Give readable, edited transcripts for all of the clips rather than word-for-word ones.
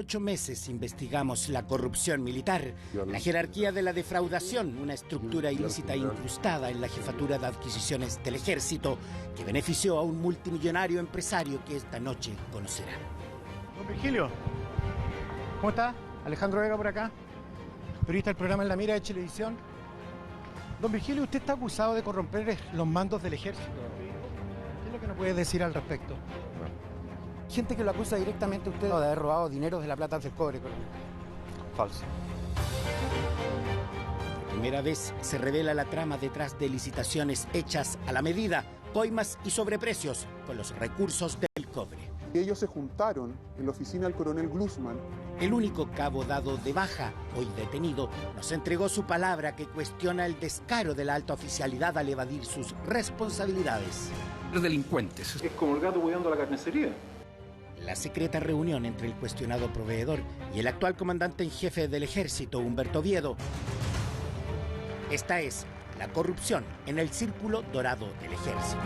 8 meses investigamos la corrupción militar, la jerarquía de la defraudación, una estructura ilícita incrustada en la jefatura de adquisiciones del ejército que benefició a un multimillonario empresario que esta noche conocerá. Don Virgilio, ¿cómo está? Alejandro Vega por acá, periodista del programa En la Mira de Chilevisión. Don Virgilio, usted está acusado de corromper los mandos del ejército. ¿Qué es lo que nos puede decir al respecto? Gente que lo acusa directamente a usted de haber robado dinero de la plata del cobre. Falso. Por primera vez se revela la trama detrás de licitaciones hechas a la medida, coimas y sobreprecios con los recursos del cobre. Ellos se juntaron en la oficina del coronel Glusman. El único cabo dado de baja, hoy detenido, nos entregó su palabra que cuestiona el descaro de la alta oficialidad al evadir sus responsabilidades. Los delincuentes. Es como el gato cuidando la carnicería. La secreta reunión entre el cuestionado proveedor y el actual comandante en jefe del ejército, Humberto Oviedo. Esta es la corrupción en el círculo dorado del ejército.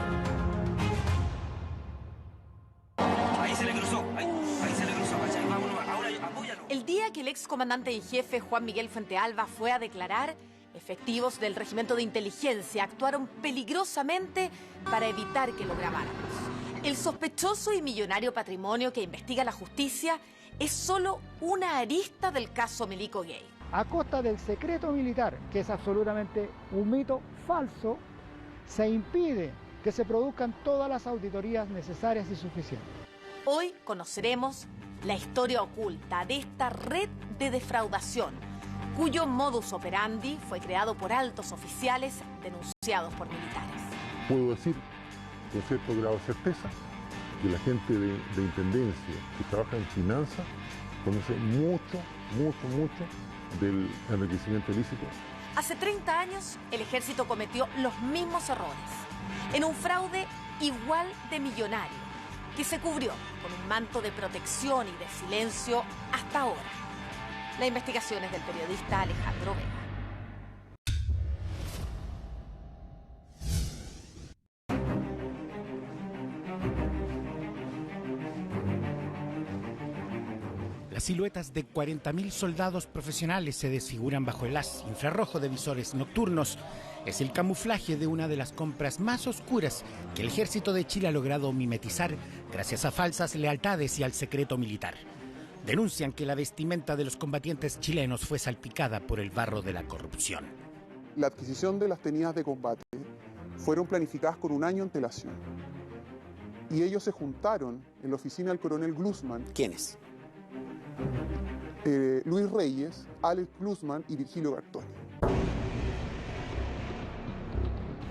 Ahí se le cruzó, ahí se le cruzó, vámonos, ahora apóyalo. El día que el ex comandante en jefe Juan Miguel Fuentealba fue a declarar, efectivos del Regimiento de Inteligencia actuaron peligrosamente para evitar que lo grabáramos. El sospechoso y millonario patrimonio que investiga la justicia es solo una arista del caso Milico Gay. A costa del secreto militar, que es absolutamente un mito falso, se impide que se produzcan todas las auditorías necesarias y suficientes. Hoy conoceremos la historia oculta de esta red de defraudación, cuyo modus operandi fue creado por altos oficiales denunciados por militares. Puedo decir con cierto grado de certeza que la gente de Intendencia que trabaja en finanzas conoce mucho del enriquecimiento ilícito. Hace 30 años, el ejército cometió los mismos errores, en un fraude igual de millonario, que se cubrió con un manto de protección y de silencio hasta ahora. La investigación es del periodista Alejandro Vega. Las siluetas de 40.000 soldados profesionales se desfiguran bajo el haz infrarrojo de visores nocturnos. Es el camuflaje de una de las compras más oscuras que el ejército de Chile ha logrado mimetizar gracias a falsas lealtades y al secreto militar. Denuncian que la vestimenta de los combatientes chilenos fue salpicada por el barro de la corrupción. La adquisición de las tenidas de combate fueron planificadas con un año de antelación. Y ellos se juntaron en la oficina del coronel Glusman. ¿Quiénes? Luis Reyes, Alex Glusman y Virgilio Garzón.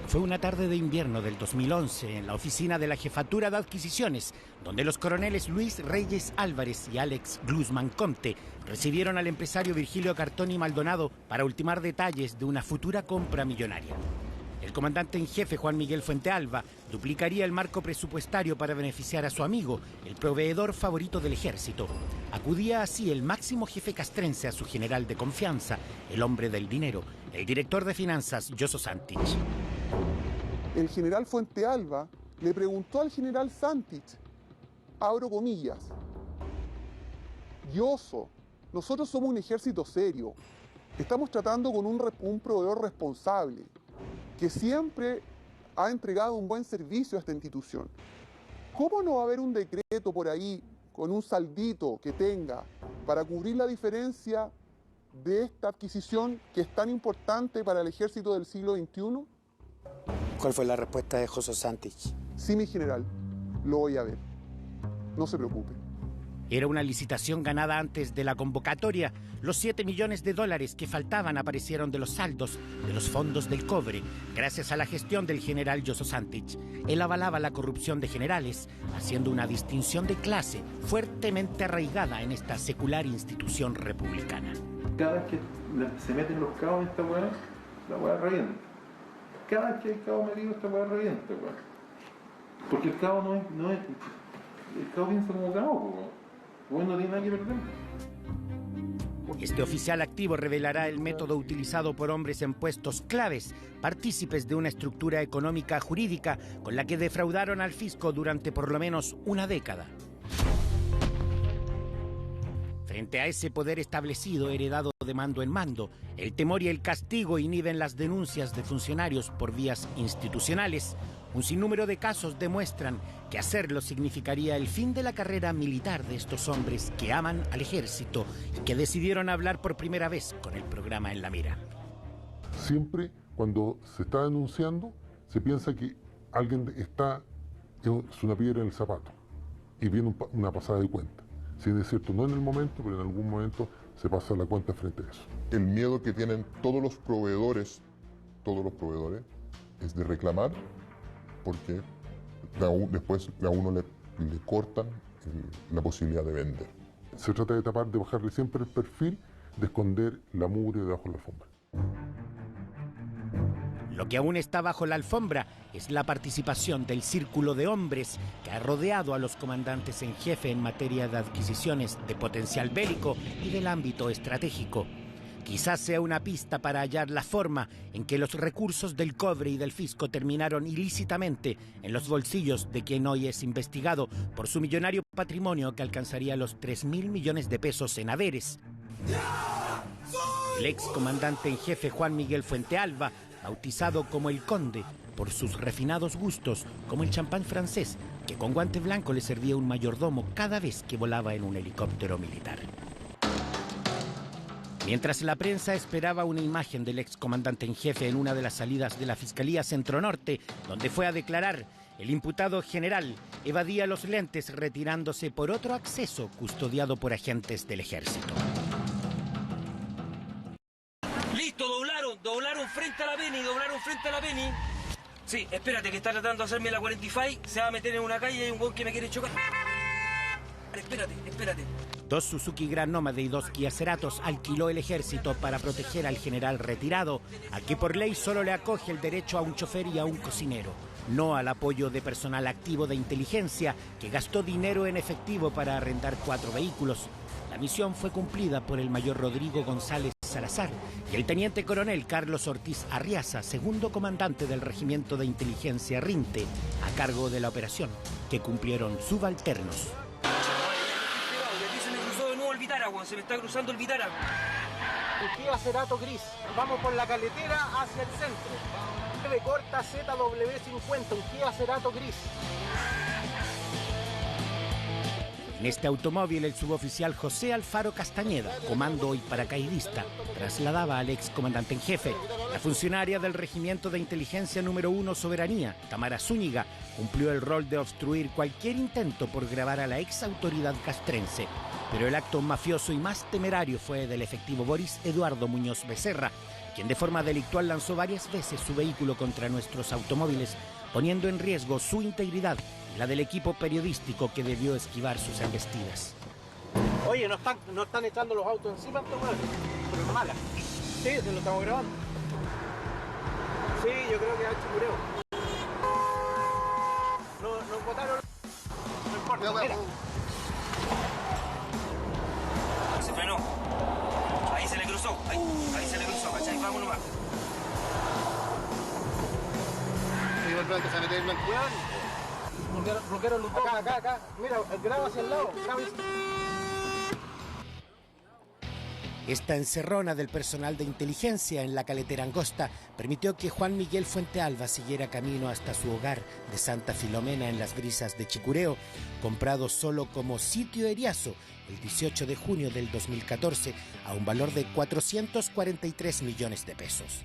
Fue una tarde de invierno del 2011 en la oficina de la Jefatura de Adquisiciones, donde los coroneles Luis Reyes Álvarez y Alex Glusman Comte recibieron al empresario Virgilio Cartoni Maldonado para ultimar detalles de una futura compra millonaria. El comandante en jefe Juan Miguel Fuentealba duplicaría el marco presupuestario para beneficiar a su amigo, el proveedor favorito del ejército. Acudía así el máximo jefe castrense a su general de confianza, el hombre del dinero, el director de finanzas, Yoso Santich. El general Fuentealba le preguntó al general Santich, abro comillas, Yoso, nosotros somos un ejército serio, estamos tratando con un proveedor responsable, que siempre ha entregado un buen servicio a esta institución. ¿Cómo no va a haber un decreto por ahí con un saldito que tenga para cubrir la diferencia de esta adquisición que es tan importante para el ejército del siglo XXI? ¿Cuál fue la respuesta de Yoso Santich? Sí, mi general, lo voy a ver. No se preocupe. Era una licitación ganada antes de la convocatoria. Los $7 millones que faltaban aparecieron de los saldos de los fondos del cobre, gracias a la gestión del general Yoso Santich. Él avalaba la corrupción de generales, haciendo una distinción de clase fuertemente arraigada en esta secular institución republicana. Cada vez que se meten los cabos en esta weá, la weá revienta. Cada vez que hay cabo metido, esta weá revienta, weá. Porque el cabo no es. El cabo piensa como cabo, weá. Bueno, no tiene nada que perder. Este oficial activo revelará el método utilizado por hombres en puestos claves, partícipes de una estructura económica jurídica con la que defraudaron al fisco durante por lo menos una década. Frente a ese poder establecido heredado de mando en mando, el temor y el castigo inhiben las denuncias de funcionarios por vías institucionales. Un sinnúmero de casos demuestran que hacerlo significaría el fin de la carrera militar de estos hombres que aman al ejército y que decidieron hablar por primera vez con el programa En la Mira. Siempre cuando se está denunciando, se piensa que alguien está, es una piedra en el zapato y viene una pasada de cuenta. Si es cierto, no en el momento, pero en algún momento se pasa la cuenta frente a eso. El miedo que tienen todos los proveedores, es de reclamar, porque después a uno le cortan la posibilidad de vender. Se trata de tapar, de bajarle siempre el perfil, de esconder la mugre debajo de la alfombra. Lo que aún está bajo la alfombra es la participación del círculo de hombres que ha rodeado a los comandantes en jefe en materia de adquisiciones de potencial bélico y del ámbito estratégico. Quizás sea una pista para hallar la forma en que los recursos del cobre y del fisco terminaron ilícitamente en los bolsillos de quien hoy es investigado por su millonario patrimonio que alcanzaría los 3.000 millones de pesos en haberes. El ex comandante en jefe Juan Miguel Fuentealba, bautizado como el Conde por sus refinados gustos, como el champán francés, que con guante blanco le servía un mayordomo cada vez que volaba en un helicóptero militar. Mientras la prensa esperaba una imagen del excomandante en jefe en una de las salidas de la Fiscalía Centro Norte, donde fue a declarar, el imputado general evadía los lentes retirándose por otro acceso custodiado por agentes del ejército. Listo, doblaron frente a la Penny, Sí, espérate, que está tratando de hacerme la 45, se va a meter en una calle y hay un hueón que me quiere chocar. Espérate. 2 Suzuki Gran Nómade y 2 Kia Ceratos alquiló el ejército para proteger al general retirado, a que por ley solo le acoge el derecho a un chofer y a un cocinero, no al apoyo de personal activo de inteligencia que gastó dinero en efectivo para arrendar 4 vehículos. La misión fue cumplida por el mayor Rodrigo González Salazar y el teniente coronel Carlos Ortiz Arriaza, segundo comandante del regimiento de inteligencia RINTE, a cargo de la operación, que cumplieron subalternos. Se me está cruzando el Vitara. Un Kia Cerato gris. Vamos por la caletera hacia el centro. 9 corta ZW50, un Kia Cerato gris. En este automóvil, el suboficial José Alfaro Castañeda, comando y paracaidista, trasladaba al ex comandante en jefe. La funcionaria del Regimiento de Inteligencia número 1 Soberanía, Tamara Zúñiga, cumplió el rol de obstruir cualquier intento por grabar a la ex autoridad castrense. Pero el acto mafioso y más temerario fue del efectivo Boris Eduardo Muñoz Becerra, quien de forma delictual lanzó varias veces su vehículo contra nuestros automóviles, poniendo en riesgo su integridad y la del equipo periodístico que debió esquivar sus embestidas. Oye, no están echando los autos encima, pero es mala. Sí, se lo estamos grabando. Sí, yo creo que ha hecho cureo. Nos botaron. No importa, mira. Se frenó. Ahí se le cruzó, ¿cachai? Vamos nomás. Bloquearon los dos. Acá. Mira, graba hacia el lado. Esta encerrona del personal de inteligencia en la caletera angosta permitió que Juan Miguel Fuentealba siguiera camino hasta su hogar de Santa Filomena en las Brisas de Chicureo, comprado solo como sitio Eriazo el 18 de junio del 2014 a un valor de 443 millones de pesos.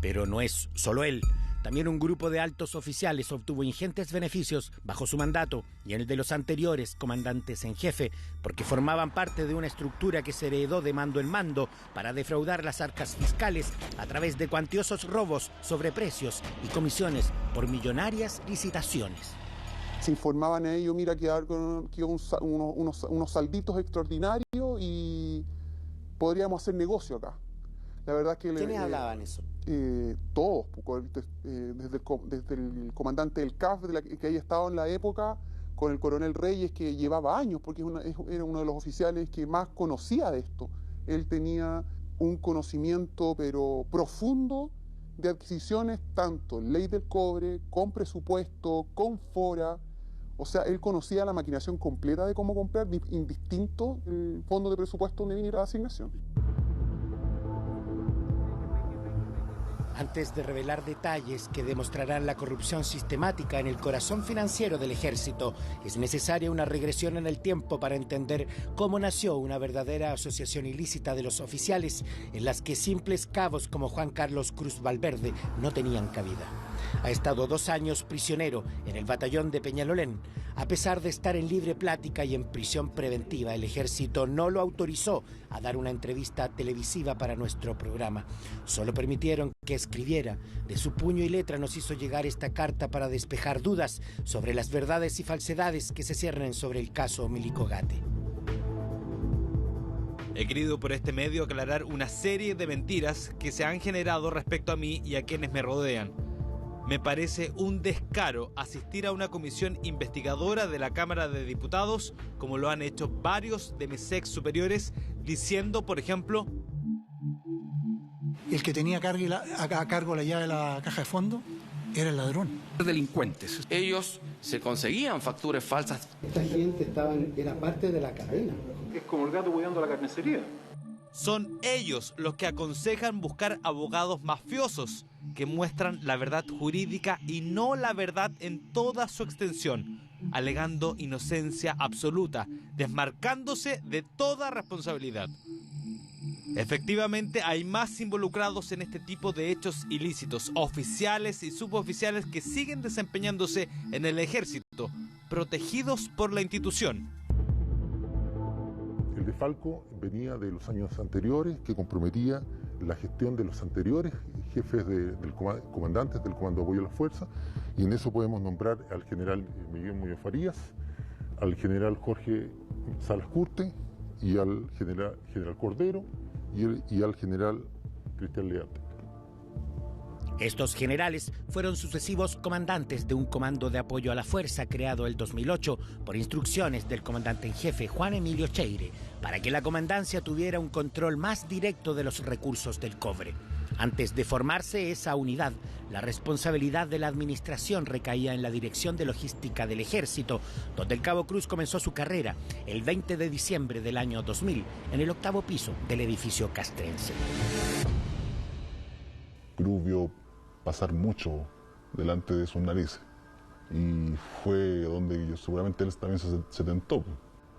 Pero no es solo él. También un grupo de altos oficiales obtuvo ingentes beneficios bajo su mandato y el de los anteriores comandantes en jefe, porque formaban parte de una estructura que se heredó de mando en mando para defraudar las arcas fiscales a través de cuantiosos robos, sobreprecios y comisiones por millonarias licitaciones. Se informaban a ellos, mira, que unos salditos extraordinarios y podríamos hacer negocio acá. La verdad que ¿Quiénes hablaban eso? Todos, desde el comandante del CAF, que haya estado en la época, con el coronel Reyes, que llevaba años, porque era uno de los oficiales que más conocía de esto. Él tenía un conocimiento, pero profundo, de adquisiciones, tanto en ley del cobre, con presupuesto, con fora. O sea, él conocía la maquinación completa de cómo comprar, indistinto el fondo de presupuesto donde viniera la asignación. Antes de revelar detalles que demostrarán la corrupción sistemática en el corazón financiero del ejército, es necesaria una regresión en el tiempo para entender cómo nació una verdadera asociación ilícita de los oficiales en las que simples cabos como Juan Carlos Cruz Valverde no tenían cabida. Ha estado 2 años prisionero en el batallón de Peñalolén. A pesar de estar en libre plática y en prisión preventiva, el ejército no lo autorizó a dar una entrevista televisiva para nuestro programa. Solo permitieron que escribiera. De su puño y letra nos hizo llegar esta carta para despejar dudas sobre las verdades y falsedades que se ciernen sobre el caso Milico Gate. He querido por este medio aclarar una serie de mentiras que se han generado respecto a mí y a quienes me rodean. Me parece un descaro asistir a una comisión investigadora de la Cámara de Diputados, como lo han hecho varios de mis ex superiores, diciendo, por ejemplo, el que tenía a cargo la llave de la caja de fondo era el ladrón. Delincuentes. Ellos se conseguían facturas falsas. Esta gente era parte de la cadena. Es como el gato cuidando la carnicería. Son ellos los que aconsejan buscar abogados mafiosos que muestran la verdad jurídica y no la verdad en toda su extensión, alegando inocencia absoluta, desmarcándose de toda responsabilidad. Efectivamente, hay más involucrados en este tipo de hechos ilícitos, oficiales y suboficiales que siguen desempeñándose en el ejército, protegidos por la institución. El desfalco venía de los años anteriores, que comprometía la gestión de los anteriores jefes comandantes del Comando de Apoyo a las Fuerzas, y en eso podemos nombrar al general Miguel Muñoz Farías, al general Jorge Salas Curte, y al general Cordero, y al general Cristian Learte. Estos generales fueron sucesivos comandantes de un comando de apoyo a la fuerza creado el 2008 por instrucciones del comandante en jefe Juan Emilio Cheire para que la comandancia tuviera un control más directo de los recursos del cobre. Antes de formarse esa unidad, la responsabilidad de la administración recaía en la Dirección de Logística del Ejército, donde el Cabo Cruz comenzó su carrera el 20 de diciembre del año 2000 en el 8º piso del edificio castrense. Cruz vio pasar mucho delante de sus narices y fue donde seguramente él también se tentó.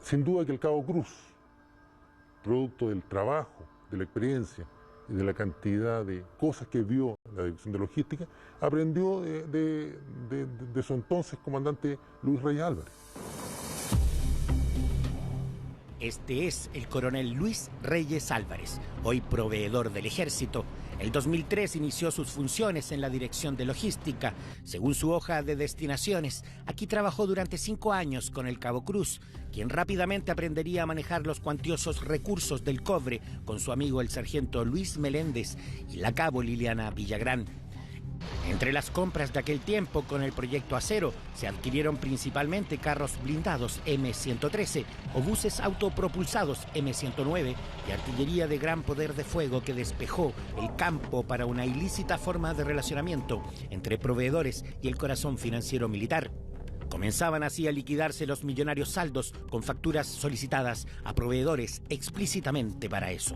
Sin duda que el Cabo Cruz, producto del trabajo, de la experiencia y de la cantidad de cosas que vio la Dirección de Logística, aprendió de su entonces comandante Luis Reyes Álvarez. Este es el coronel Luis Reyes Álvarez, hoy proveedor del ejército. El 2003 inició sus funciones en la Dirección de Logística. Según su hoja de destinaciones, aquí trabajó durante 5 años con el Cabo Cruz, quien rápidamente aprendería a manejar los cuantiosos recursos del cobre con su amigo el sargento Luis Meléndez y la cabo Liliana Villagrán. Entre las compras de aquel tiempo con el proyecto Acero se adquirieron principalmente carros blindados M113, obuses autopropulsados M109 y artillería de gran poder de fuego que despejó el campo para una ilícita forma de relacionamiento entre proveedores y el corazón financiero militar. Comenzaban así a liquidarse los millonarios saldos con facturas solicitadas a proveedores explícitamente para eso.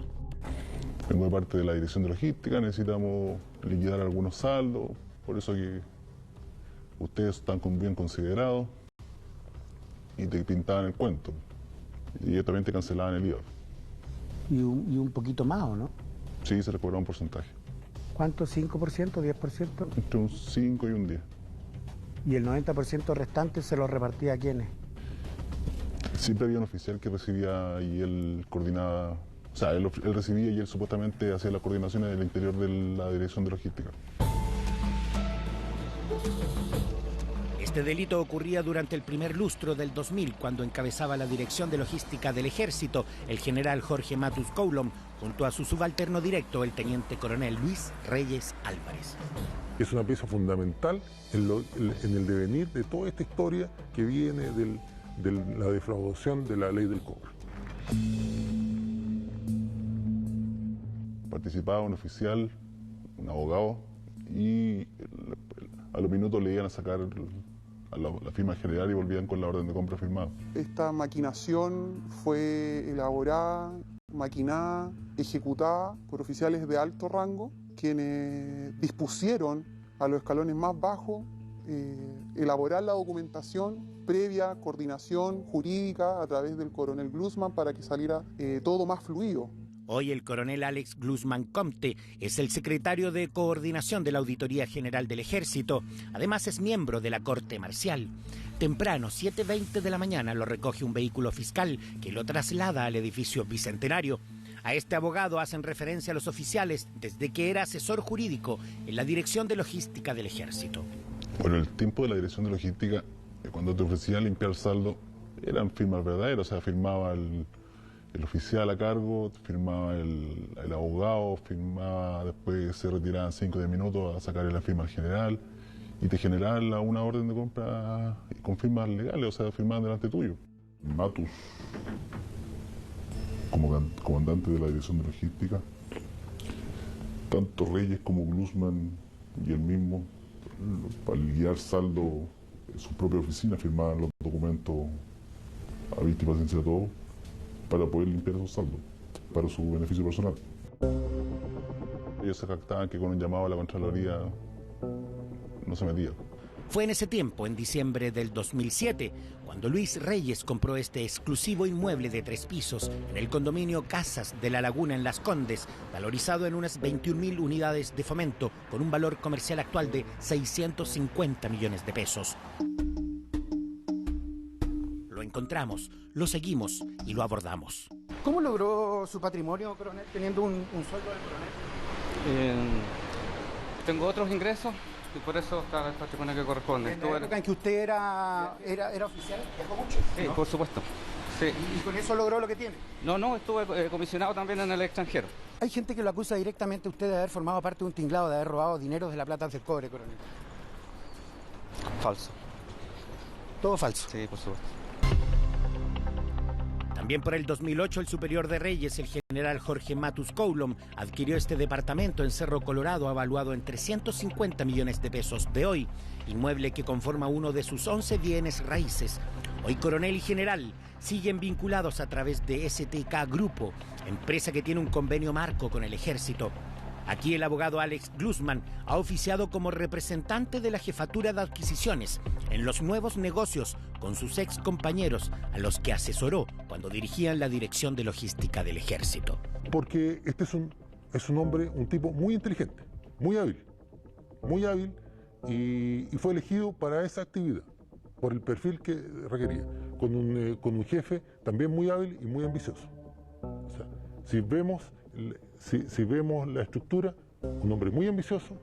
Vengo de parte de la Dirección de Logística, necesitamos liquidar algunos saldos, por eso que ustedes están bien considerados y te pintaban el cuento. Y ellos también te cancelaban el IVA. Y un poquito más, ¿o no? Sí, se les cobraba un porcentaje. ¿Cuánto? ¿5%? ¿10%? Entre un 5 y un 10. ¿Y el 90% restante se lo repartía a quiénes? Siempre había un oficial que recibía y él coordinaba. O sea, él recibía y él supuestamente hacía las coordinaciones del interior de la Dirección de Logística. Este delito ocurría durante el primer lustro del 2000, cuando encabezaba la Dirección de Logística del Ejército el general Jorge Matus Coulomb, junto a su subalterno directo, el teniente coronel Luis Reyes Álvarez. Es una pieza fundamental en el devenir de toda esta historia que viene de la defraudación de la ley del cobre. Participaba un oficial, un abogado, y a los minutos le iban a sacar a la firma general y volvían con la orden de compra firmada. Esta maquinación fue elaborada, maquinada, ejecutada por oficiales de alto rango, quienes dispusieron a los escalones más bajos elaborar la documentación previa coordinación jurídica a través del coronel Glusman para que saliera todo más fluido. Hoy el coronel Alex Glusman Comte es el secretario de Coordinación de la Auditoría General del Ejército. Además es miembro de la Corte Marcial. Temprano, 7:20 de la mañana, lo recoge un vehículo fiscal que lo traslada al edificio Bicentenario. A este abogado hacen referencia a los oficiales desde que era asesor jurídico en la Dirección de Logística del Ejército. Bueno, el tiempo de la Dirección de Logística, cuando te ofrecían limpiar saldo, eran firmas verdaderas, o sea, firmaba el oficial a cargo, firmaba el abogado, firmaba, después se retiraban 5 o 10 minutos a sacarle la firma al general y te generaban una orden de compra con firmas legales, o sea, firmaban delante tuyo. Matus, como comandante de la Dirección de Logística, tanto Reyes como Glusman y el mismo, para liquidar saldo en su propia oficina, firmaban los documentos a vista y paciencia de todos para poder limpiar esos saldos, para su beneficio personal. Ellos se jactaban que con un llamado a la Contraloría no se metía. Fue en ese tiempo, en diciembre del 2007, cuando Luis Reyes compró este exclusivo inmueble de 3 pisos en el condominio Casas de la Laguna en Las Condes, valorizado en unas 21.000 unidades de fomento, con un valor comercial actual de 650 millones de pesos. Lo encontramos, lo seguimos y lo abordamos. ¿Cómo logró su patrimonio, coronel, teniendo un sueldo de coronel? Tengo otros ingresos y por eso está el patrimonio que corresponde. ¿En la época en que usted era oficial, viajó mucho? Sí, ¿no? por supuesto. Sí. ¿Y con eso logró lo que tiene? No, estuve comisionado también en el extranjero. Hay gente que lo acusa directamente a usted de haber formado parte de un tinglado, de haber robado dinero de la plata del cobre, coronel. Falso. Todo falso. Sí, por supuesto. También por el 2008, el superior de Reyes, el general Jorge Matus Coulomb, adquirió este departamento en Cerro Colorado, avaluado en 350 millones de pesos de hoy, inmueble que conforma uno de sus 11 bienes raíces. Hoy coronel y general siguen vinculados a través de STK Grupo, empresa que tiene un convenio marco con el Ejército. Aquí el abogado Alex Glusman ha oficiado como representante de la Jefatura de Adquisiciones en los nuevos negocios con sus ex compañeros a los que asesoró cuando dirigían la Dirección de Logística del Ejército. Porque este es un hombre, un tipo muy inteligente, muy hábil y fue elegido para esa actividad, por el perfil que requería, con un jefe también muy hábil y muy ambicioso. O sea, si vemos la estructura, un hombre muy ambicioso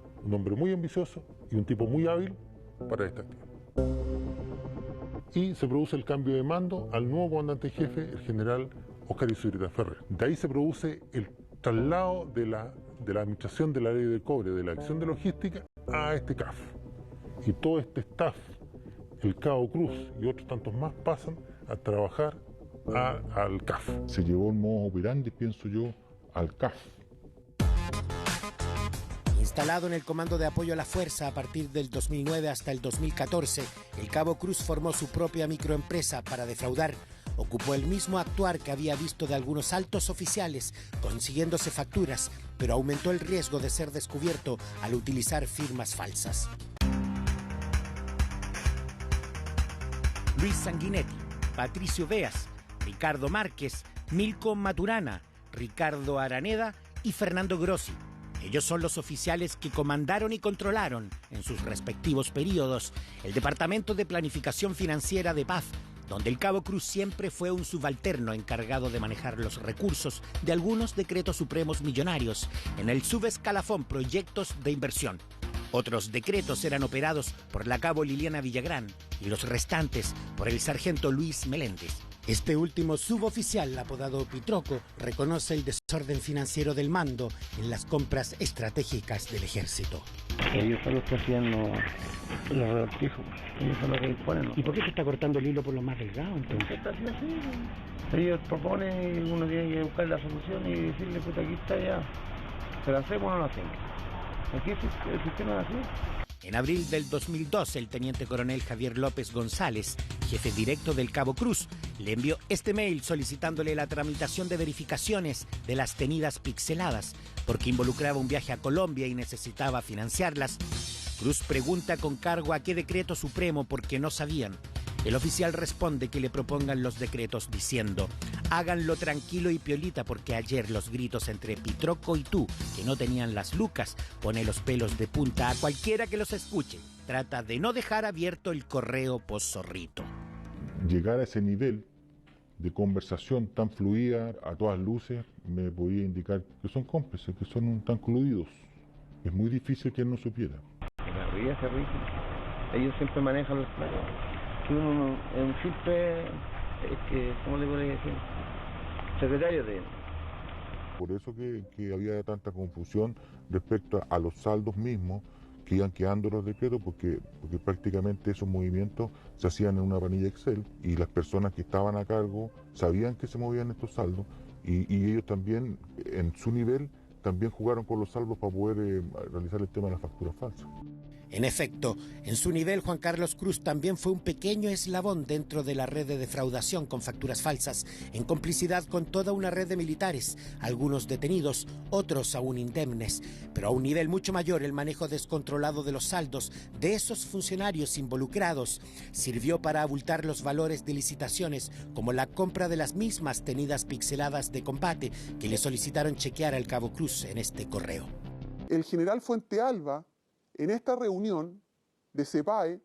y un tipo muy hábil para esta actividad. Y se produce el cambio de mando al nuevo comandante jefe, el general Óscar Izurita Ferrer. De ahí se produce el traslado de la administración de la ley del cobre, de la acción de logística, a este CAF. Y todo este staff, el Cabo Cruz y otros tantos más, pasan a trabajar al CAF. Se llevó el modo operandi, pienso yo, al CAF. Instalado en el Comando de Apoyo a la Fuerza a partir del 2009 hasta el 2014, el Cabo Cruz formó su propia microempresa para defraudar. Ocupó el mismo actuar que había visto de algunos altos oficiales, consiguiéndose facturas, pero aumentó el riesgo de ser descubierto al utilizar firmas falsas. Luis Sanguinetti, Patricio Beas, Ricardo Márquez, Milko Maturana, Ricardo Araneda y Fernando Grossi. Ellos son los oficiales que comandaron y controlaron, en sus respectivos períodos, el Departamento de Planificación Financiera de Paz, donde el Cabo Cruz siempre fue un subalterno encargado de manejar los recursos de algunos decretos supremos millonarios en el subescalafón Proyectos de Inversión. Otros decretos eran operados por la cabo Liliana Villagrán y los restantes por el sargento Luis Meléndez. Este último suboficial, apodado Pitroco, reconoce el desorden financiero del mando en las compras estratégicas del ejército. Ellos son los que hacían los revoltijos, ellos son los que disponen. ¿Y por qué se está cortando el hilo por lo más delgado entonces? Está así. Ellos proponen y uno tiene que buscar la solución y decirle, puta, aquí está ya. ¿Se lo hacemos o no lo hacemos? Aquí el sistema es así. En abril del 2012, el teniente coronel Javier López González, jefe directo del Cabo Cruz, le envió este mail solicitándole la tramitación de verificaciones de las tenidas pixeladas, porque involucraba un viaje a Colombia y necesitaba financiarlas. Cruz pregunta con cargo a qué decreto supremo porque no sabían. El oficial responde que le propongan los decretos diciendo: háganlo tranquilo y piolita porque ayer los gritos entre Pitroco y tú, que no tenían las lucas, pone los pelos de punta a cualquiera que los escuche. Trata de no dejar abierto el correo post-Zorrito. Llegar a ese nivel de conversación tan fluida, a todas luces, me podía indicar que son cómplices, que son tan coludidos. Es muy difícil que él no supiera. La ría se ríe. Ellos siempre manejan los planos. Que uno es un simple, ¿cómo le podría decir? Secretario de él. Por eso que había tanta confusión respecto a los saldos mismos que iban quedando los decretos, porque prácticamente esos movimientos se hacían en una planilla Excel y las personas que estaban a cargo sabían que se movían estos saldos y ellos también, en su nivel, también jugaron con los saldos para poder realizar el tema de las facturas falsas. En efecto, en su nivel, Juan Carlos Cruz también fue un pequeño eslabón dentro de la red de defraudación con facturas falsas, en complicidad con toda una red de militares, algunos detenidos, otros aún indemnes. Pero a un nivel mucho mayor, el manejo descontrolado de los saldos de esos funcionarios involucrados sirvió para abultar los valores de licitaciones, como la compra de las mismas tenidas pixeladas de combate que le solicitaron chequear al Cabo Cruz en este correo. El general Fuentealba, en esta reunión de CEPAE,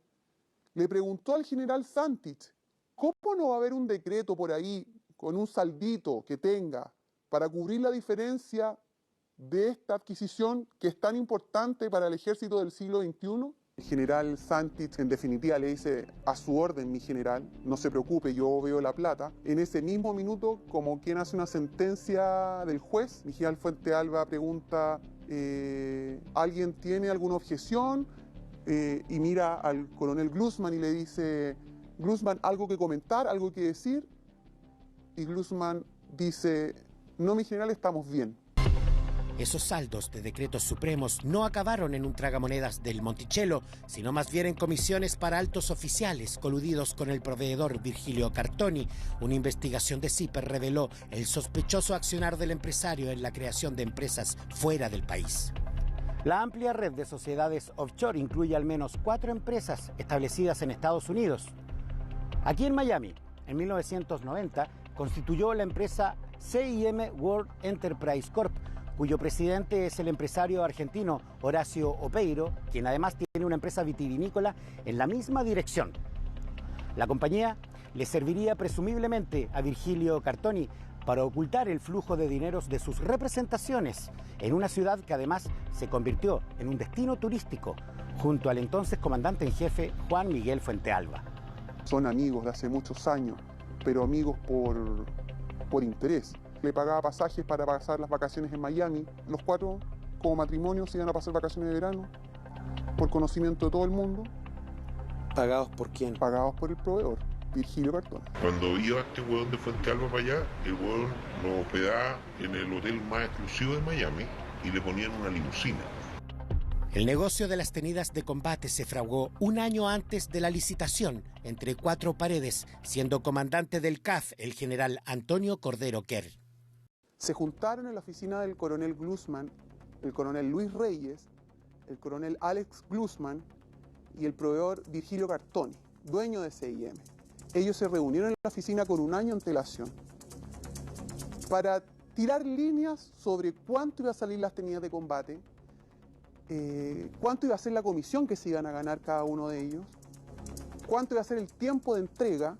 le preguntó al general Santich, ¿cómo no va a haber un decreto por ahí con un saldito que tenga para cubrir la diferencia de esta adquisición que es tan importante para el ejército del siglo XXI? El general Santich en definitiva le dice: a su orden, mi general, no se preocupe, yo veo la plata. En ese mismo minuto, como quien hace una sentencia del juez, mi general Fuentealba pregunta: ¿alguien tiene alguna objeción? Y mira al coronel Glusman y le dice: Glusman, ¿algo que comentar, algo que decir? Y Glusman dice: no, mi general, estamos bien. Esos saldos de decretos supremos no acabaron en un tragamonedas del Monticello, sino más bien en comisiones para altos oficiales coludidos con el proveedor Virgilio Cartoni. Una investigación de CIPER reveló el sospechoso accionar del empresario en la creación de empresas fuera del país. La amplia red de sociedades offshore incluye al menos 4 empresas establecidas en Estados Unidos. Aquí en Miami, en 1990, constituyó la empresa CIM World Enterprise Corp., cuyo presidente es el empresario argentino Horacio Opeiro, quien además tiene una empresa vitivinícola en la misma dirección. La compañía le serviría presumiblemente a Virgilio Cartoni para ocultar el flujo de dineros de sus representaciones en una ciudad que además se convirtió en un destino turístico, junto al entonces comandante en jefe Juan Miguel Fuentealba. Son amigos de hace muchos años, pero amigos por interés. Le pagaba pasajes para pasar las vacaciones en Miami. Los 4, como matrimonio, se iban a pasar vacaciones de verano, por conocimiento de todo el mundo. ¿Pagados por quién? Pagados por el proveedor, Virgilio Cartoni. Cuando iba este hueón de Fuentealba para allá, el hueón lo hospedaba en el hotel más exclusivo de Miami y le ponían una limusina. El negocio de las tenidas de combate se fraguó un año antes de la licitación, entre 4 paredes, siendo comandante del CAF el general Antonio Cordero Kerr. Se juntaron en la oficina del coronel Glusman, el coronel Luis Reyes, el coronel Alex Glusman y el proveedor Virgilio Cartoni, dueño de CIM. Ellos se reunieron en la oficina con un año de antelación para tirar líneas sobre cuánto iba a salir las tenidas de combate, cuánto iba a ser la comisión que se iban a ganar cada uno de ellos, cuánto iba a ser el tiempo de entrega,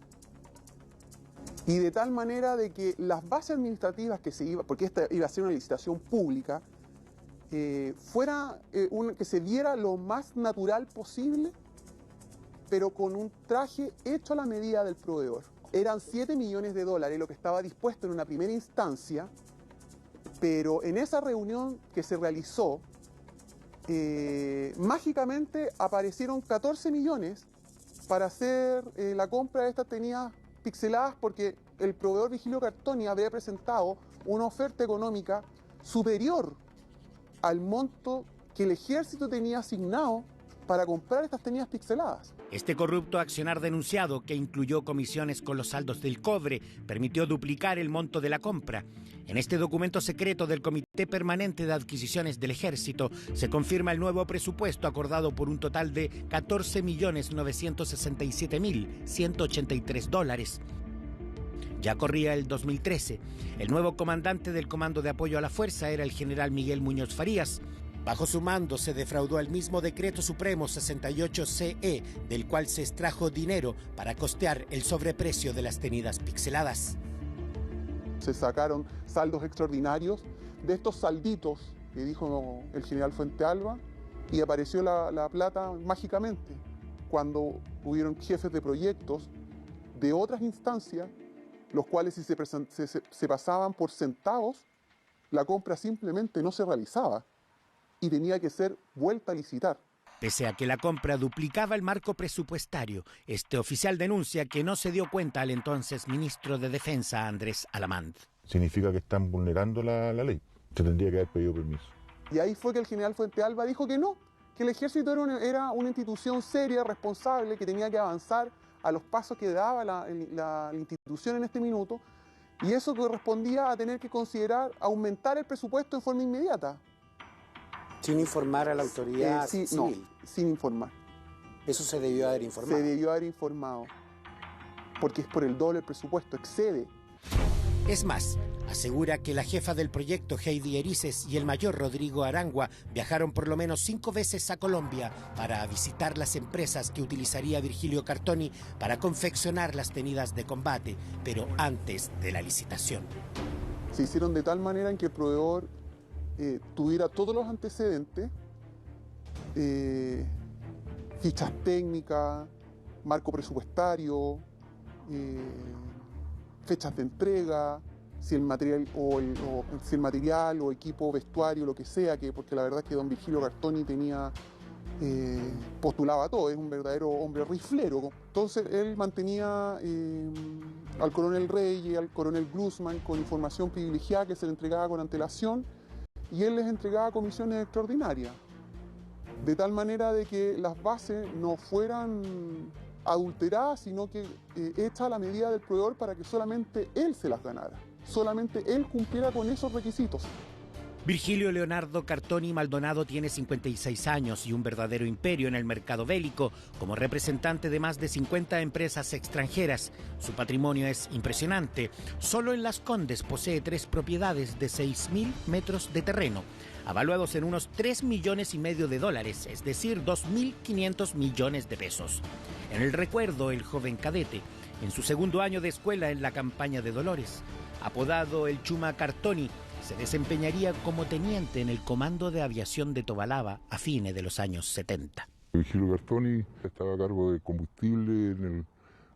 y de tal manera de que las bases administrativas que se iba, porque esta iba a ser una licitación pública, fuera que se viera lo más natural posible, pero con un traje hecho a la medida del proveedor. Eran $7 millones lo que estaba dispuesto en una primera instancia, pero en esa reunión que se realizó, mágicamente aparecieron 14 millones para hacer la compra de estas tenidas pixeladas, porque el proveedor Virgilio Cartoni había presentado una oferta económica superior al monto que el ejército tenía asignado para comprar estas tenidas pixeladas. Este corrupto accionar denunciado, que incluyó comisiones con los saldos del cobre, permitió duplicar el monto de la compra. En este documento secreto del Comité Permanente de Adquisiciones del Ejército se confirma el nuevo presupuesto acordado por un total de $14.967.183. Ya corría el 2013. El nuevo comandante del Comando de Apoyo a la Fuerza era el general Miguel Muñoz Farías. Bajo su mando se defraudó el mismo Decreto Supremo 68-CE, del cual se extrajo dinero para costear el sobreprecio de las tenidas pixeladas. Se sacaron saldos extraordinarios de estos salditos que dijo el general Fuentealba y apareció la plata mágicamente cuando hubieron jefes de proyectos de otras instancias, los cuales si se pasaban por centavos, la compra simplemente no se realizaba y tenía que ser vuelta a licitar. Pese a que la compra duplicaba el marco presupuestario, este oficial denuncia que no se dio cuenta al entonces ministro de Defensa, Andrés Alamand. Significa que están vulnerando la ley. Se tendría que haber pedido permiso. Y ahí fue que el general Fuentealba dijo que no, que el ejército era una institución seria, responsable, que tenía que avanzar a los pasos que daba la institución en este minuto, y eso correspondía a tener que considerar aumentar el presupuesto en forma inmediata. Sin informar a la autoridad civil. No, sin informar. Eso se debió haber informado. Se debió haber informado, porque es por el doble el presupuesto, excede. Es más, asegura que la jefa del proyecto, Heidi Erices, y el mayor Rodrigo Arangua viajaron por lo menos 5 veces a Colombia para visitar las empresas que utilizaría Virgilio Cartoni para confeccionar las tenidas de combate, pero antes de la licitación. Se hicieron de tal manera en que el proveedor tuviera todos los antecedentes, fichas técnicas, marco presupuestario, fechas de entrega, si el material o equipo, vestuario, lo que sea, porque la verdad es que don Virgilio Cartoni postulaba todo, es un verdadero hombre riflero. Entonces él mantenía al coronel Reyes y al coronel Glusman con información privilegiada que se le entregaba con antelación, y él les entregaba comisiones extraordinarias, de tal manera de que las bases no fueran adulteradas, sino que hechas a la medida del proveedor para que solamente él se las ganara, solamente él cumpliera con esos requisitos. Virgilio Leonardo Cartoni Maldonado tiene 56 años y un verdadero imperio en el mercado bélico, como representante de más de 50 empresas extranjeras. Su patrimonio es impresionante. Solo en Las Condes posee 3 propiedades de 6.000 metros de terreno, avaluados en unos $3,5 millones, es decir, 2.500 millones de pesos. En el recuerdo, el joven cadete, en su segundo año de escuela en la campaña de Dolores, apodado el Chuma Cartoni, se desempeñaría como teniente en el Comando de Aviación de Tobalaba a fines de los años 70. Virgilio Cartoni estaba a cargo de combustible en el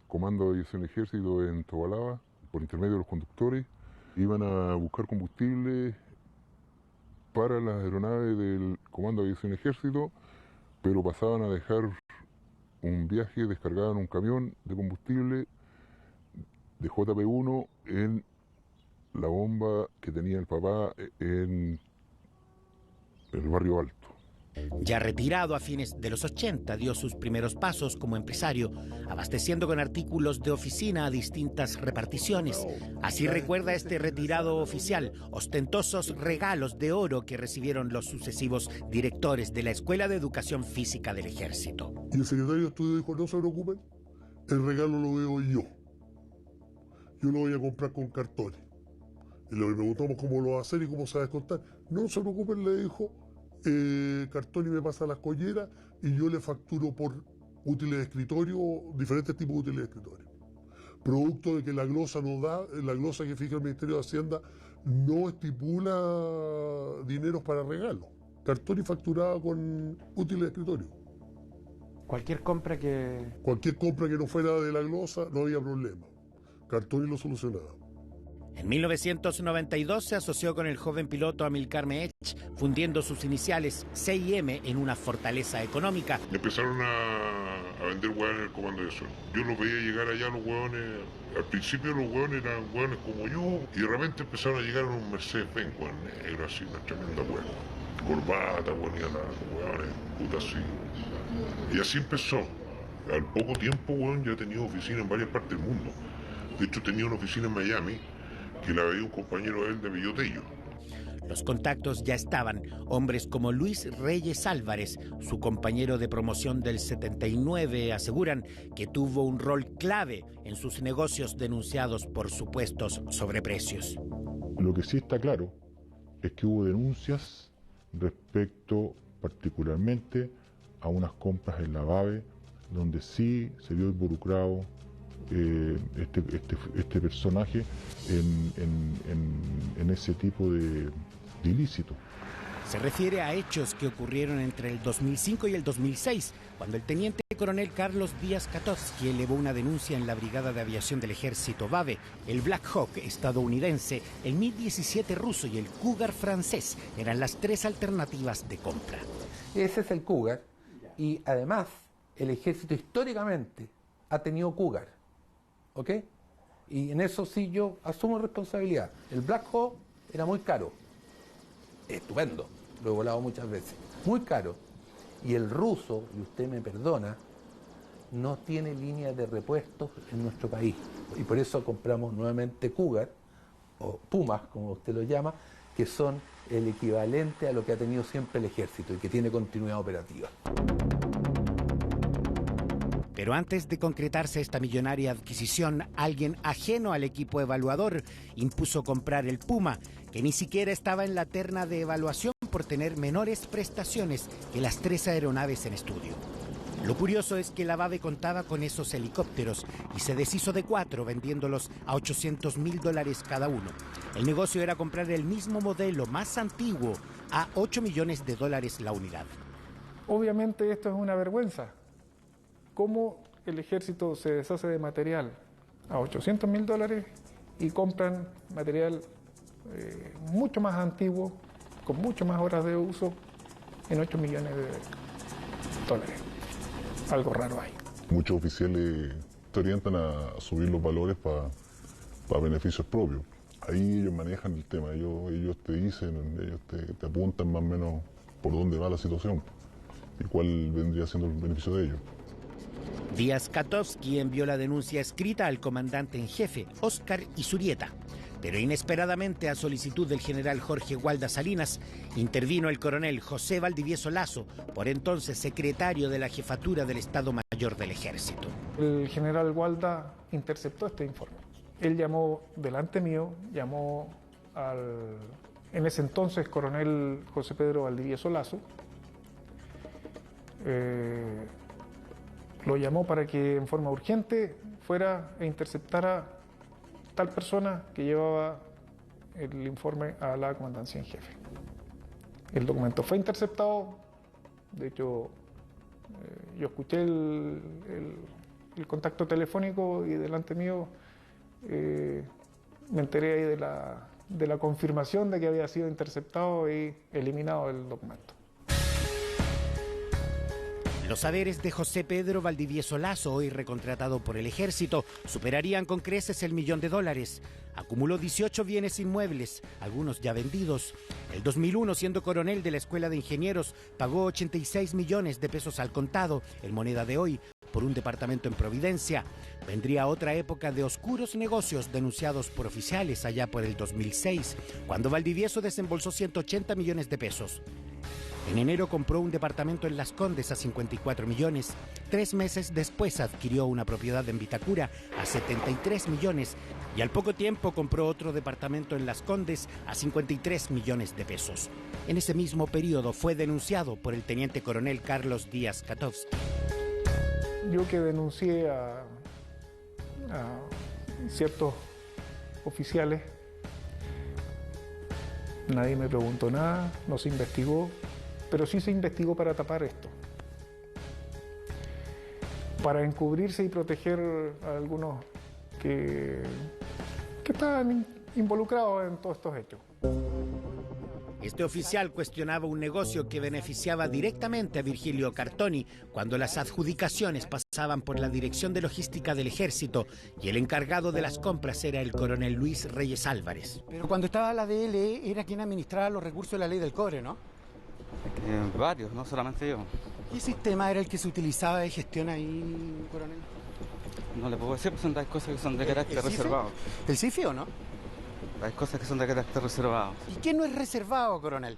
Comando de Aviación Ejército en Tobalaba, por intermedio de los conductores. Iban a buscar combustible para las aeronaves del Comando de Aviación Ejército, pero pasaban a dejar un viaje, descargaban un camión de combustible de JP1 en la bomba que tenía el papá en el barrio Alto. Ya retirado a fines de los 80, dio sus primeros pasos como empresario, abasteciendo con artículos de oficina a distintas reparticiones. Así recuerda este retirado oficial, ostentosos regalos de oro que recibieron los sucesivos directores de la Escuela de Educación Física del Ejército. Y el secretario de Estudio dijo, no se preocupen, el regalo lo veo yo. Yo lo voy a comprar con cartones. Y le preguntamos cómo lo va a hacer y cómo se va a descontar. No se preocupen, le dijo, Cartoni me pasa las colleras y yo le facturo por útiles de escritorio, diferentes tipos de útiles de escritorio. Producto de que la glosa no da, la glosa que fija el Ministerio de Hacienda no estipula dineros para regalo. Cartoni facturaba con útiles de escritorio. Cualquier compra que no fuera de la glosa no había problema. Cartoni lo solucionaba. En 1992 se asoció con el joven piloto Amilcar Meech, fundiendo sus iniciales C&M en una fortaleza económica. Empezaron a vender hueones en el comando de aviación. Yo los veía llegar allá, los hueones. Al principio los hueones eran hueones como yo, y de repente empezaron a llegar en un Mercedes-Benz, negro así, una tremenda hueá. corbata, weón, y a la weón, puta así. Y así empezó. Al poco tiempo, weón, ya tenía oficina en varias partes del mundo. De hecho, tenía una oficina en Miami que la veía un compañero de él de Bellotello. Los contactos ya estaban. Hombres como Luis Reyes Álvarez, su compañero de promoción del 79, aseguran que tuvo un rol clave en sus negocios denunciados por supuestos sobreprecios. Lo que sí está claro es que hubo denuncias respecto particularmente a unas compras en la BAVE donde sí se vio involucrado este personaje en ese tipo de ilícito. Se refiere a hechos que ocurrieron entre el 2005 y el 2006, cuando el teniente coronel Carlos Díaz Katowski elevó una denuncia en la Brigada de Aviación del Ejército BAVE. El Black Hawk estadounidense, el Mi-17 ruso y el Cougar francés eran las tres alternativas de compra. Ese es el Cougar, y además el ejército históricamente ha tenido Cougar, ¿ok? Y en eso sí yo asumo responsabilidad. El Black Hawk era muy caro, estupendo, lo he volado muchas veces, muy caro. Y el ruso, y usted me perdona, no tiene línea de repuestos en nuestro país. Y por eso compramos nuevamente Cougar, o Pumas, como usted lo llama, que son el equivalente a lo que ha tenido siempre el ejército y que tiene continuidad operativa. Pero antes de concretarse esta millonaria adquisición, alguien ajeno al equipo evaluador impuso comprar el Puma, que ni siquiera estaba en la terna de evaluación por tener menores prestaciones que las tres aeronaves en estudio. Lo curioso es que la BAVE contaba con esos helicópteros y se deshizo de 4 vendiéndolos a $800,000 cada uno. El negocio era comprar el mismo modelo más antiguo a $8 millones la unidad. Obviamente esto es una vergüenza. ¿Cómo el ejército se deshace de material a $800,000 y compran material mucho más antiguo, con mucho más horas de uso, en $8 millones? Algo raro hay. Muchos oficiales te orientan a subir los valores para beneficios propios. Ahí ellos manejan el tema, ellos te dicen, ellos te apuntan más o menos por dónde va la situación y cuál vendría siendo el beneficio de ellos. Díaz Katowski envió la denuncia escrita al comandante en jefe, Óscar Izurieta. Pero inesperadamente, a solicitud del general Jorge Gualda Salinas, intervino el coronel José Valdivieso Lazo, por entonces secretario de la Jefatura del Estado Mayor del Ejército. El general Gualda interceptó este informe. Él llamó delante mío, llamó al en ese entonces coronel José Pedro Valdivieso Lazo, lo llamó para que en forma urgente fuera e interceptara tal persona que llevaba el informe a la comandancia en jefe. El documento fue interceptado, de hecho yo escuché el contacto telefónico y delante mío me enteré ahí de la confirmación de que había sido interceptado y eliminado el documento. Los haberes de José Pedro Valdivieso Lazo, hoy recontratado por el ejército, superarían con creces el $1 millón. Acumuló 18 bienes inmuebles, algunos ya vendidos. El 2001, siendo coronel de la Escuela de Ingenieros, pagó 86 millones de pesos al contado, en moneda de hoy, por un departamento en Providencia. Vendría otra época de oscuros negocios denunciados por oficiales allá por el 2006, cuando Valdivieso desembolsó 180 millones de pesos. En enero compró un departamento en Las Condes a 54 millones. 3 meses después adquirió una propiedad en Vitacura a 73 millones y al poco tiempo compró otro departamento en Las Condes a 53 millones de pesos. En ese mismo periodo fue denunciado por el teniente coronel Carlos Díaz Katowski. Yo que denuncié a ciertos oficiales, nadie me preguntó nada, no se investigó. Pero sí se investigó para tapar esto, para encubrirse y proteger a algunos que estaban involucrados en todos estos hechos. Este oficial cuestionaba un negocio que beneficiaba directamente a Virgilio Cartoni cuando las adjudicaciones pasaban por la Dirección de Logística del Ejército y el encargado de las compras era el coronel Luis Reyes Álvarez. Pero cuando estaba la DLE era quien administraba los recursos de la ley del cobre, ¿no? Varios, no solamente yo. ¿Qué sistema era el que se utilizaba de gestión ahí, coronel? No le puedo decir, pues hay cosas que son de carácter reservado. ¿El CIFI o no? Hay cosas que son de carácter reservado. ¿Y qué no es reservado, coronel?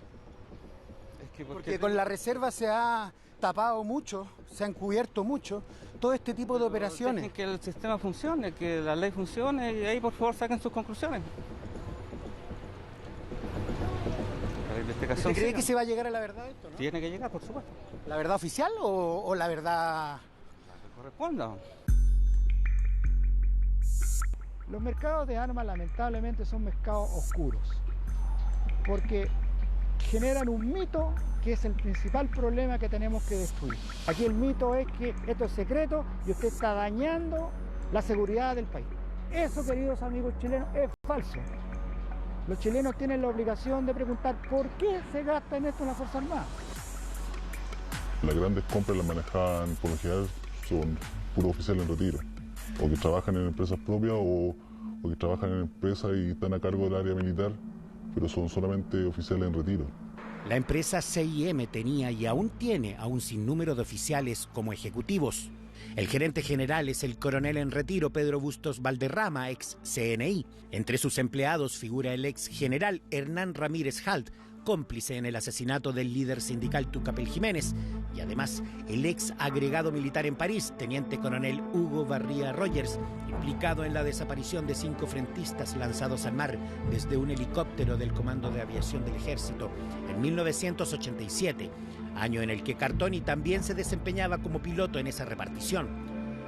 Porque con la reserva se ha tapado mucho, se han cubierto mucho todo este tipo de operaciones. Dejen que el sistema funcione, que la ley funcione y ahí por favor saquen sus conclusiones. La investigación. ¿Usted cree que se va a llegar a la verdad de esto, no? Tiene que llegar, por supuesto. ¿La verdad oficial o la verdad? La que corresponda. Los mercados de armas lamentablemente son mercados oscuros, porque generan un mito que es el principal problema que tenemos que destruir. Aquí el mito es que esto es secreto y usted está dañando la seguridad del país. Eso, queridos amigos chilenos, es falso. Los chilenos tienen la obligación de preguntar por qué se gasta en esto en la Fuerza Armada. Las grandes compras las manejaban, por lo general, son puros oficiales en retiro, o que trabajan en empresas propias o que trabajan en empresas y están a cargo del área militar, pero son solamente oficiales en retiro. La empresa CIM tenía y aún tiene a un sinnúmero de oficiales como ejecutivos. El gerente general es el coronel en retiro Pedro Bustos Valderrama, ex CNI. Entre sus empleados figura el ex general Hernán Ramírez Halt, cómplice en el asesinato del líder sindical Tucapel Jiménez, y además el ex agregado militar en París, teniente coronel Hugo Barría Rogers, implicado en la desaparición de 5 frentistas lanzados al mar desde un helicóptero del Comando de Aviación del Ejército en 1987, año en el que Cartoni también se desempeñaba como piloto en esa repartición.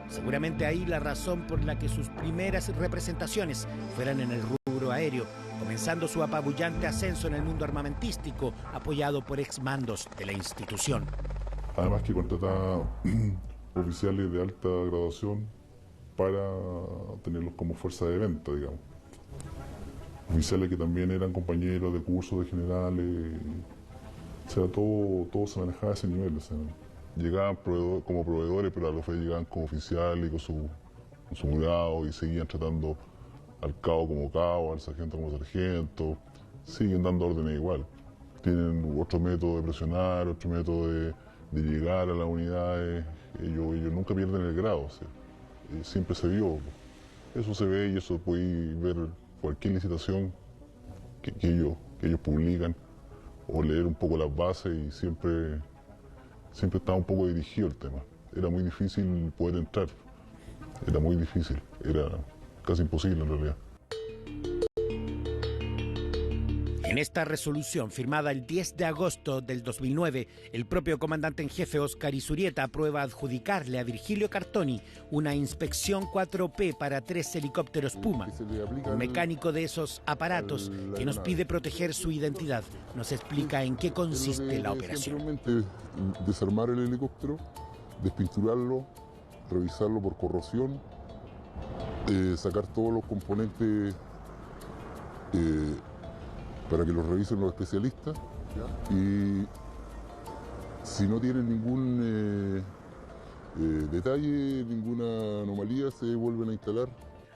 Seguramente ahí la razón por la que sus primeras representaciones fueran en el rubro aéreo, comenzando su apabullante ascenso en el mundo armamentístico, apoyado por exmandos de la institución. Además que contrataba oficiales de alta graduación para tenerlos como fuerza de venta, digamos. Oficiales que también eran compañeros de cursos de generales, o sea, todo se manejaba a ese nivel. O sea, llegaban como proveedores, pero a la vez llegaban como oficiales y con su grado y seguían tratando al cabo como cabo, al sargento como sargento, siguen dando órdenes igual. Tienen otro método de presionar, otro método de llegar a las unidades, ellos nunca pierden el grado, o sea, siempre se vio. Eso se ve y eso puede ver cualquier licitación que ellos publican o leer un poco las bases y siempre estaba un poco dirigido el tema. Era muy difícil poder entrar, era muy difícil, era casi imposible en realidad. En esta resolución, firmada el 10 de agosto del 2009, el propio comandante en jefe Óscar Izurieta aprueba adjudicarle a Virgilio Cartoni una inspección 4P para 3 helicópteros Puma. Un mecánico de esos aparatos que nos pide proteger su identidad nos explica en qué consiste la operación. Desarmar el helicóptero, despinturarlo, revisarlo por corrosión, sacar todos los componentes para que los revisen los especialistas, y si no tienen ningún detalle, ninguna anomalía, se vuelven a instalar.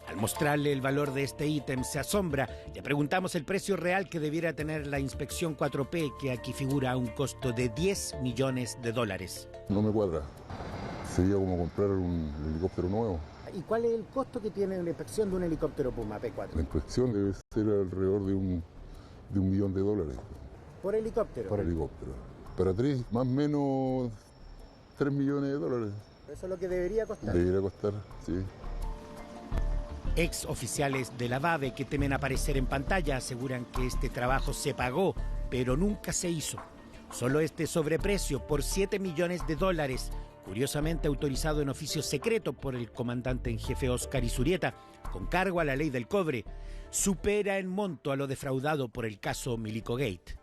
Al mostrarle el valor de este ítem se asombra. Le preguntamos el precio real que debiera tener la inspección 4P, que aquí figura a un costo de $10 millones. No me cuadra. Sería como comprar un helicóptero nuevo. ¿Y cuál es el costo que tiene la inspección de un helicóptero Puma P4? La inspección debe ser alrededor de $1 millón. ¿Por helicóptero? Por helicóptero. Para 3, más o menos $3 millones. Eso es lo que debería costar. Debería costar, sí. Ex oficiales de la VAVE que temen aparecer en pantalla aseguran que este trabajo se pagó, pero nunca se hizo. Solo este sobreprecio por $7 millones, curiosamente autorizado en oficio secreto por el comandante en jefe Óscar Izurieta, con cargo a la ley del cobre, supera en monto a lo defraudado por el caso Milico Gate.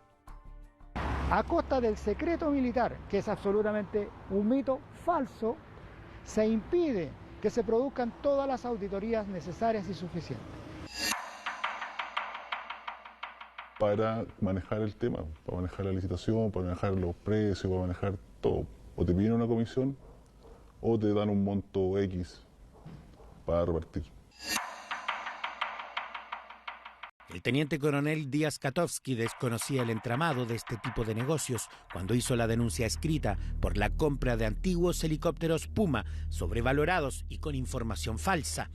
A costa del secreto militar, que es absolutamente un mito falso, se impide que se produzcan todas las auditorías necesarias y suficientes. Para manejar el tema, para manejar la licitación, para manejar los precios, para manejar todo. O te piden una comisión o te dan un monto X para repartir. El teniente coronel Díaz Katowski desconocía el entramado de este tipo de negocios cuando hizo la denuncia escrita por la compra de antiguos helicópteros Puma, sobrevalorados y con información falsa.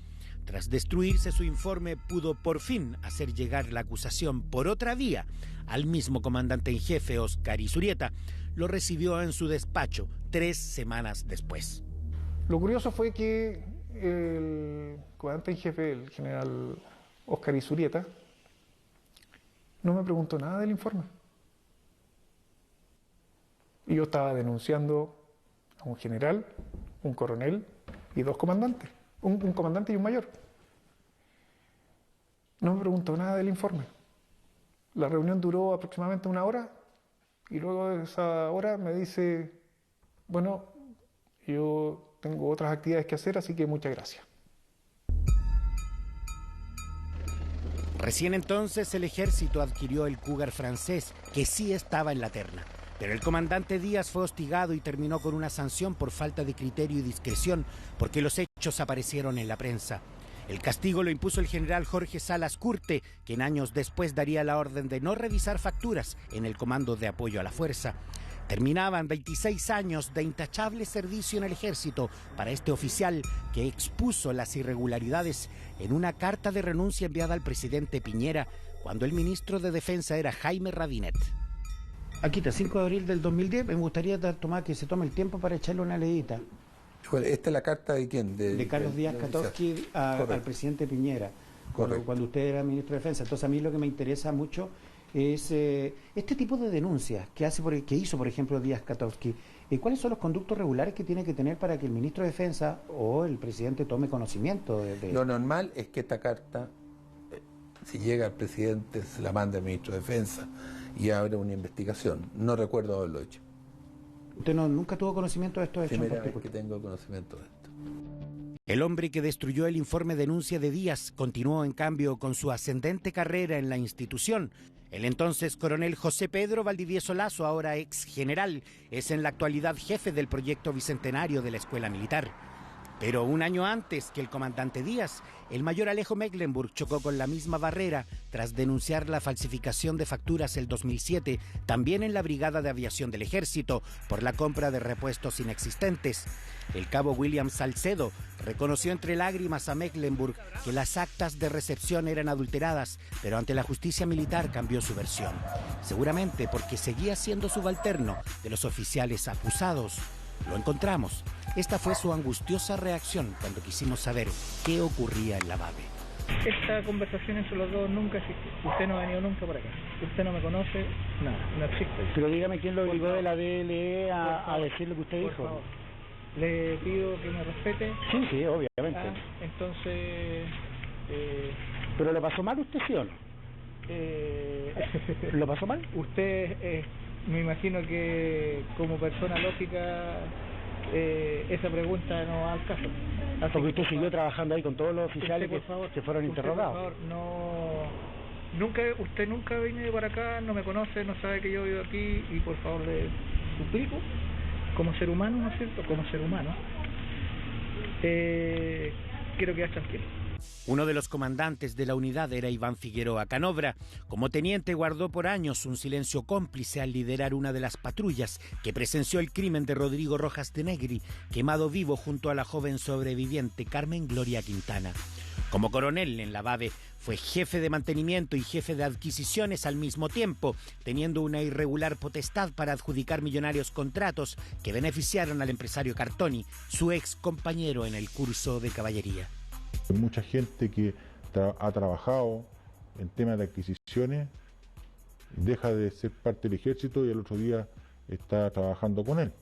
Tras destruirse su informe, pudo por fin hacer llegar la acusación por otra vía al mismo comandante en jefe, Óscar Izurieta. Lo recibió en su despacho 3 semanas después. Lo curioso fue que el comandante en jefe, el general Óscar Izurieta, no me preguntó nada del informe. Y yo estaba denunciando a un general, un coronel y 2 comandantes, un comandante y un mayor. No me preguntó nada del informe. La reunión duró aproximadamente 1 hora y luego de esa hora me dice, bueno, yo tengo otras actividades que hacer, así que muchas gracias. Recién entonces el ejército adquirió el Cougar francés, que sí estaba en la terna. Pero el comandante Díaz fue hostigado y terminó con una sanción por falta de criterio y discreción, porque los hechos aparecieron en la prensa. El castigo lo impuso el general Jorge Salas Curte, quien años después daría la orden de no revisar facturas en el Comando de Apoyo a la Fuerza. Terminaban 26 años de intachable servicio en el ejército para este oficial que expuso las irregularidades en una carta de renuncia enviada al presidente Piñera cuando el ministro de Defensa era Jaime Rabinet. Aquí está, 5 de abril del 2010. Me gustaría que se tome el tiempo para echarle una leidita. ¿Esta es la carta de quién? De Carlos Díaz Katowski al presidente Piñera, cuando usted era ministro de Defensa. Entonces a mí lo que me interesa mucho es este tipo de denuncias que hizo, por ejemplo, Díaz Katowski. ¿Cuáles son los conductos regulares que tiene que tener para que el ministro de Defensa o el presidente tome conocimiento de Lo normal es que esta carta, si llega al presidente, se la manda al ministro de Defensa y abre una investigación. No recuerdo haberlo hecho. ¿Usted nunca tuvo conocimiento de estos hechos? Primera vez que tengo conocimiento de esto. El hombre que destruyó el informe denuncia de Díaz continuó en cambio con su ascendente carrera en la institución. El entonces coronel José Pedro Valdivieso Lazo, ahora ex general, es en la actualidad jefe del proyecto bicentenario de la Escuela Militar. Pero un año antes que el comandante Díaz, el mayor Alejo Mecklenburg chocó con la misma barrera tras denunciar la falsificación de facturas el 2007, también en la Brigada de Aviación del Ejército, por la compra de repuestos inexistentes. El cabo William Salcedo reconoció entre lágrimas a Mecklenburg que las actas de recepción eran adulteradas, pero ante la justicia militar cambió su versión. Seguramente porque seguía siendo subalterno de los oficiales acusados. Lo encontramos. Esta fue su angustiosa reacción cuando quisimos saber qué ocurría en la BABE. Esta conversación entre los dos nunca existe. Usted no ha venido nunca por acá. Usted no me conoce, nada, no existe. Pero dígame quién lo obligó de la DLE a decir lo que usted dijo. Por favor. Le pido que me respete. Sí, obviamente. Entonces... ¿Pero le pasó mal usted, sí o no? ¿Lo pasó mal? Usted, me imagino que como persona lógica, esa pregunta no va al caso. Así porque usted siguió trabajando ahí con todos los oficiales que fueron interrogados. Por favor, usted nunca viene por acá, no me conoce, no sabe que yo vivo aquí y por favor le suplico, como ser humano, ¿no es cierto? Como ser humano, quiero quedar tranquilo. Uno de los comandantes de la unidad era Iván Figueroa Canobra. Como teniente guardó por años un silencio cómplice al liderar una de las patrullas que presenció el crimen de Rodrigo Rojas de Negri, quemado vivo junto a la joven sobreviviente Carmen Gloria Quintana. Como coronel en la BABE, fue jefe de mantenimiento y jefe de adquisiciones al mismo tiempo, teniendo una irregular potestad para adjudicar millonarios contratos que beneficiaron al empresario Cartoni, su ex compañero en el curso de caballería. Hay mucha gente que ha trabajado en temas de adquisiciones, deja de ser parte del ejército y el otro día está trabajando con él.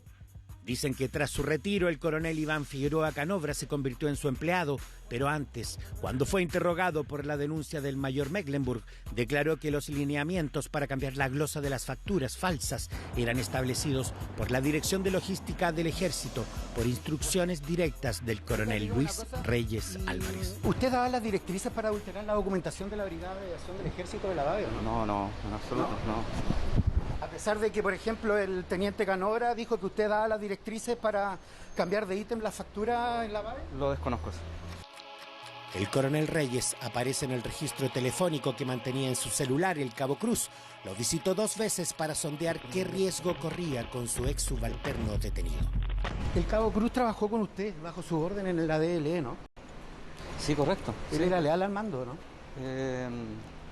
Dicen que tras su retiro el coronel Iván Figueroa Canobra se convirtió en su empleado, pero antes, cuando fue interrogado por la denuncia del mayor Mecklenburg, declaró que los lineamientos para cambiar la glosa de las facturas falsas eran establecidos por la Dirección de Logística del Ejército, por instrucciones directas del coronel Luis Reyes Álvarez. ¿Usted daba las directrices para adulterar la documentación de la Brigada de Aviación del Ejército de la BABE? No, en absoluto, no. A pesar de que, por ejemplo, el teniente Canobra dijo que usted daba las directrices para cambiar de ítem la factura en la BABE. Lo desconozco. El coronel Reyes aparece en el registro telefónico que mantenía en su celular el cabo Cruz. Lo visitó 2 veces para sondear qué riesgo corría con su ex subalterno detenido. El cabo Cruz trabajó con usted bajo su orden en el ADLE, ¿no? Sí, correcto. Él era leal al mando, ¿no?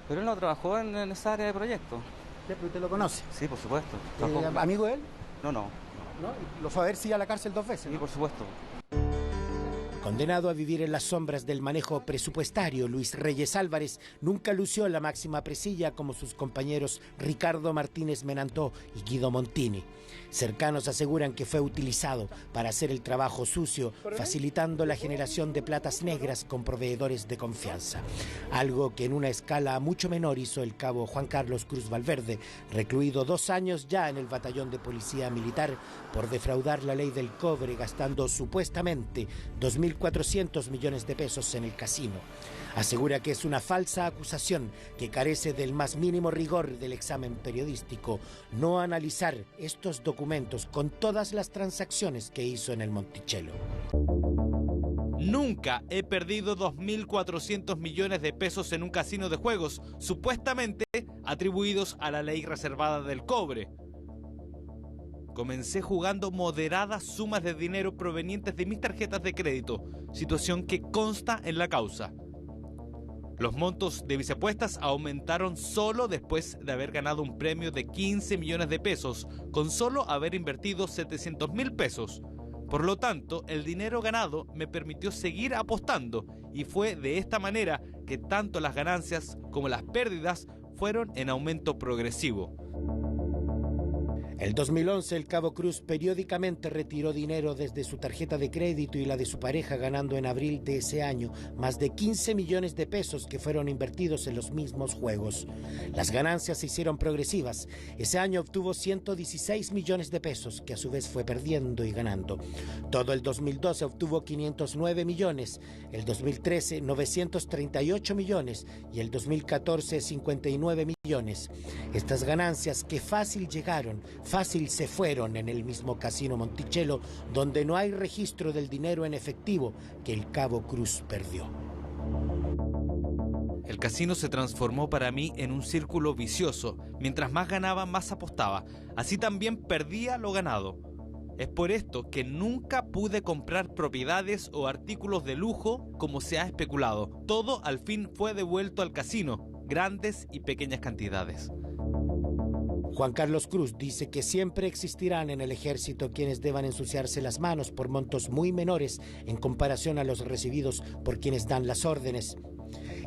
Pero él no trabajó en esa área de proyecto. ¿Ya, pero usted lo conoce? Sí, por supuesto. ¿Amigo de él? No. ¿No? ¿Lo fue a ver si a la cárcel 2 veces? Sí, por supuesto. Condenado a vivir en las sombras del manejo presupuestario, Luis Reyes Álvarez nunca lució la máxima presilla como sus compañeros Ricardo Martínez Menantó y Guido Montini. Cercanos aseguran que fue utilizado para hacer el trabajo sucio, facilitando la generación de platas negras con proveedores de confianza. Algo que en una escala mucho menor hizo el cabo Juan Carlos Cruz Valverde, recluido 2 años ya en el batallón de policía militar por defraudar la ley del cobre, gastando supuestamente 2.400 millones de pesos en el casino. Asegura que es una falsa acusación que carece del más mínimo rigor del examen periodístico no analizar estos documentos con todas las transacciones que hizo en el Monticello. Nunca he perdido 2.400 millones de pesos en un casino de juegos, supuestamente atribuidos a la ley reservada del cobre. Comencé jugando moderadas sumas de dinero provenientes de mis tarjetas de crédito, situación que consta en la causa. Los montos de mis apuestas aumentaron solo después de haber ganado un premio de 15 millones de pesos, con solo haber invertido 700.000 pesos. Por lo tanto, el dinero ganado me permitió seguir apostando y fue de esta manera que tanto las ganancias como las pérdidas fueron en aumento progresivo. El 2011 el cabo Cruz periódicamente retiró dinero desde su tarjeta de crédito y la de su pareja, ganando en abril de ese año más de 15 millones de pesos que fueron invertidos en los mismos juegos. Las ganancias se hicieron progresivas. Ese año obtuvo 116 millones de pesos que a su vez fue perdiendo y ganando. Todo el 2012 obtuvo 509 millones, el 2013 938 millones y el 2014 59 millones. Estas ganancias que fácil llegaron, fácil se fueron en el mismo casino Monticello, donde no hay registro del dinero en efectivo que el cabo Cruz perdió. El casino se transformó para mí en un círculo vicioso. Mientras más ganaba, más apostaba. Así también perdía lo ganado. Es por esto que nunca pude comprar propiedades o artículos de lujo como se ha especulado. Todo al fin fue devuelto al casino, grandes y pequeñas cantidades. Juan Carlos Cruz dice que siempre existirán en el ejército quienes deban ensuciarse las manos por montos muy menores en comparación a los recibidos por quienes dan las órdenes.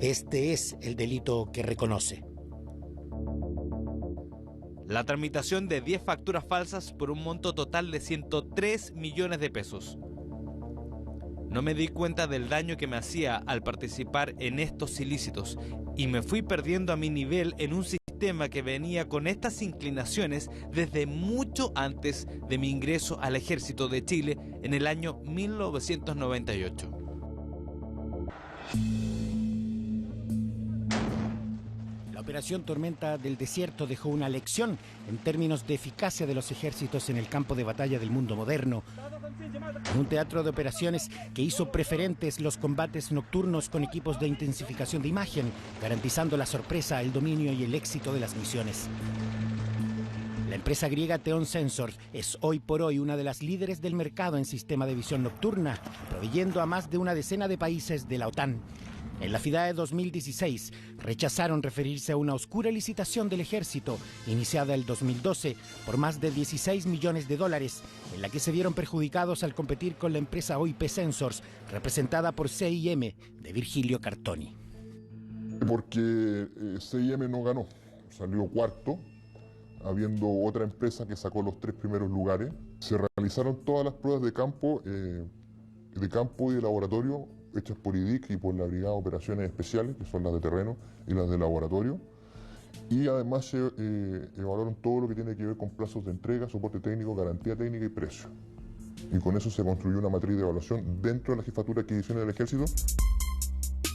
Este es el delito que reconoce. La tramitación de 10 facturas falsas por un monto total de 103 millones de pesos. No me di cuenta del daño que me hacía al participar en estos ilícitos y me fui perdiendo a mi nivel en un sistema que venía con estas inclinaciones desde mucho antes de mi ingreso al Ejército de Chile en el año 1998. La operación Tormenta del Desierto dejó una lección en términos de eficacia de los ejércitos en el campo de batalla del mundo moderno. Un teatro de operaciones que hizo preferentes los combates nocturnos con equipos de intensificación de imagen, garantizando la sorpresa, el dominio y el éxito de las misiones. La empresa griega Theon Sensor es hoy por hoy una de las líderes del mercado en sistema de visión nocturna, proveyendo a más de una decena de países de la OTAN. En la FIDAE 2016 rechazaron referirse a una oscura licitación del ejército iniciada el 2012 por más de 16 millones de dólares, en la que se vieron perjudicados al competir con la empresa OIP Sensors, representada por CIM de Virgilio Cartoni. Porque CIM no ganó, salió cuarto, habiendo otra empresa que sacó los 3 primeros lugares. Se realizaron todas las pruebas de campo y de laboratorio hechas por IDIC y por la Brigada de Operaciones Especiales, que son las de terreno y las de laboratorio. Y además se evaluaron todo lo que tiene que ver con plazos de entrega, soporte técnico, garantía técnica y precio. Y con eso se construyó una matriz de evaluación dentro de la Jefatura de Adquisiciones del Ejército.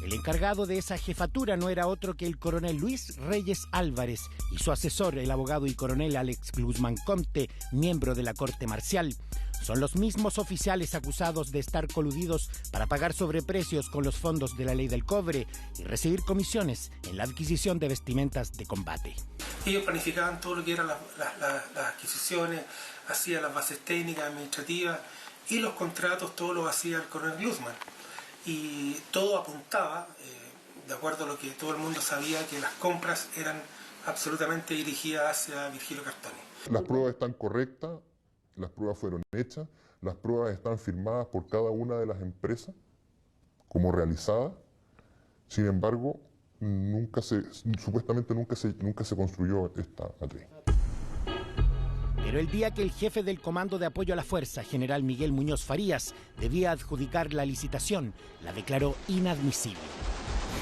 El encargado de esa jefatura no era otro que el coronel Luis Reyes Álvarez y su asesor, el abogado y coronel Alex Glusman Comte, miembro de la Corte Marcial. son los mismos oficiales acusados de estar coludidos para pagar sobreprecios con los fondos de la ley del cobre y recibir comisiones en la adquisición de vestimentas de combate. Ellos planificaban todo lo que eran las adquisiciones, hacían las bases técnicas, administrativas, y los contratos todos los hacía el coronel Glusman. Y todo apuntaba, de acuerdo a lo que todo el mundo sabía, que las compras eran absolutamente dirigidas hacia Virgilio Cartoni. Las pruebas están correctas, las pruebas fueron hechas, las pruebas están firmadas por cada una de las empresas como realizadas. Sin embargo, supuestamente nunca se construyó esta matriz. Pero el día que el jefe del Comando de Apoyo a la Fuerza, general Miguel Muñoz Farías, debía adjudicar la licitación, la declaró inadmisible.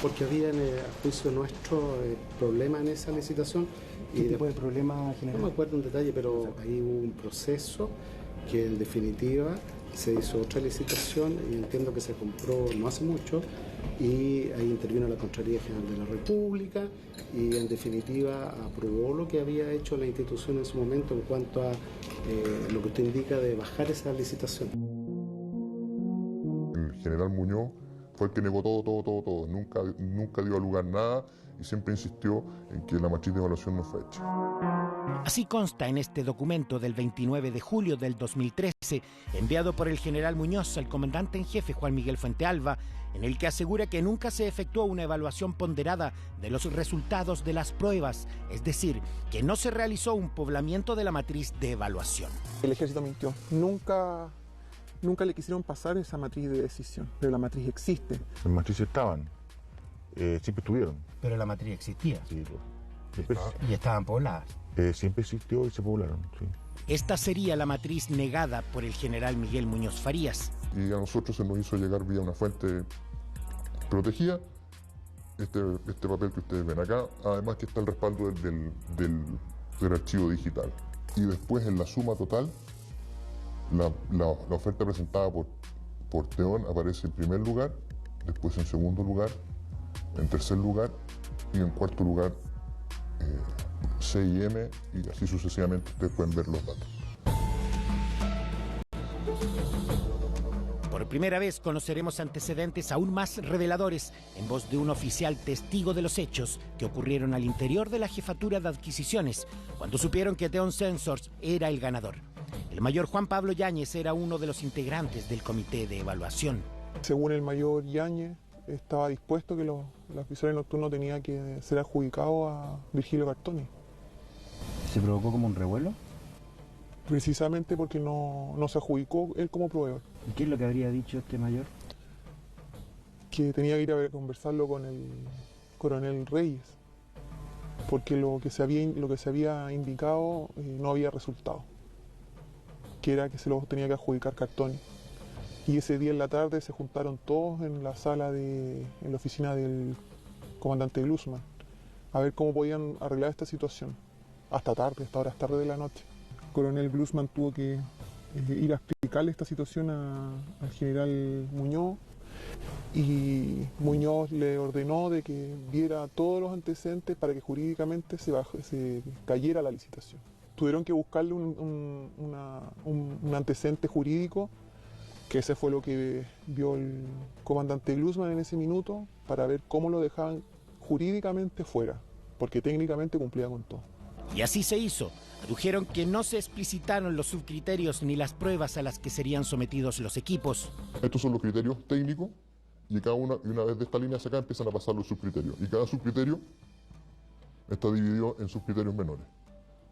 Porque había, a juicio nuestro, problemas en esa licitación. ¿Qué tipo de problema, general? No me acuerdo en detalle, pero ahí hubo un proceso que en definitiva se hizo otra licitación y entiendo que se compró no hace mucho, y ahí intervino la Contraloría General de la República y en definitiva aprobó lo que había hecho la institución en su momento en cuanto a lo que usted indica de bajar esa licitación. El general Muñoz fue el que negó todo. Nunca dio a lugar nada y siempre insistió en que la matriz de evaluación no fue hecha. Así consta en este documento del 29 de julio del 2013, enviado por el general Muñoz al comandante en jefe Juan Miguel Fuentealba, en el que asegura que nunca se efectuó una evaluación ponderada de los resultados de las pruebas, es decir, que no se realizó un poblamiento de la matriz de evaluación. El ejército mintió. Nunca le quisieron pasar esa matriz de decisión, pero la matriz existe. Las matrices estaban, siempre estuvieron. Pero la matriz existía. Sí, y estaban pobladas. Siempre existió y se poblaron, sí. Esta sería la matriz negada por el general Miguel Muñoz Farías. Y a nosotros se nos hizo llegar vía una fuente protegida este papel que ustedes ven acá, además que está el respaldo del archivo digital. Y después en la suma total, la oferta presentada por Teón aparece en primer lugar, después en segundo lugar, en tercer lugar y en cuarto lugar CIM, y así sucesivamente ustedes pueden ver los datos. Por primera vez conoceremos antecedentes aún más reveladores en voz de un oficial testigo de los hechos que ocurrieron al interior de la jefatura de adquisiciones cuando supieron que Teón Sensors era el ganador. El mayor Juan Pablo Yáñez era uno de los integrantes del comité de evaluación. Según el mayor Yáñez, estaba dispuesto que los oficiales nocturnos tenían que ser adjudicados a Virgilio Cartoni. ¿Se provocó como un revuelo? Precisamente porque no se adjudicó él como proveedor. ¿Y qué es lo que habría dicho este mayor? Que tenía que ir a conversarlo con el coronel Reyes, porque lo que se había indicado no había resultado, que era que se lo tenía que adjudicar Cartoni. Y ese día en la tarde se juntaron todos en la sala en la oficina del comandante Glusman a ver cómo podían arreglar esta situación. Hasta horas tarde de la noche. El coronel Glusman tuvo que ir a explicarle esta situación al general Muñoz, y Muñoz le ordenó de que viera todos los antecedentes para que jurídicamente se cayera la licitación. Tuvieron que buscarle un antecedente jurídico, que ese fue lo que vio el comandante Glusman en ese minuto, para ver cómo lo dejaban jurídicamente fuera, porque técnicamente cumplía con todo. Y así se hizo. Adujeron que no se explicitaron los subcriterios ni las pruebas a las que serían sometidos los equipos. Estos son los criterios técnicos, y una vez de esta línea hacia acá empiezan a pasar los subcriterios. Y cada subcriterio está dividido en subcriterios menores.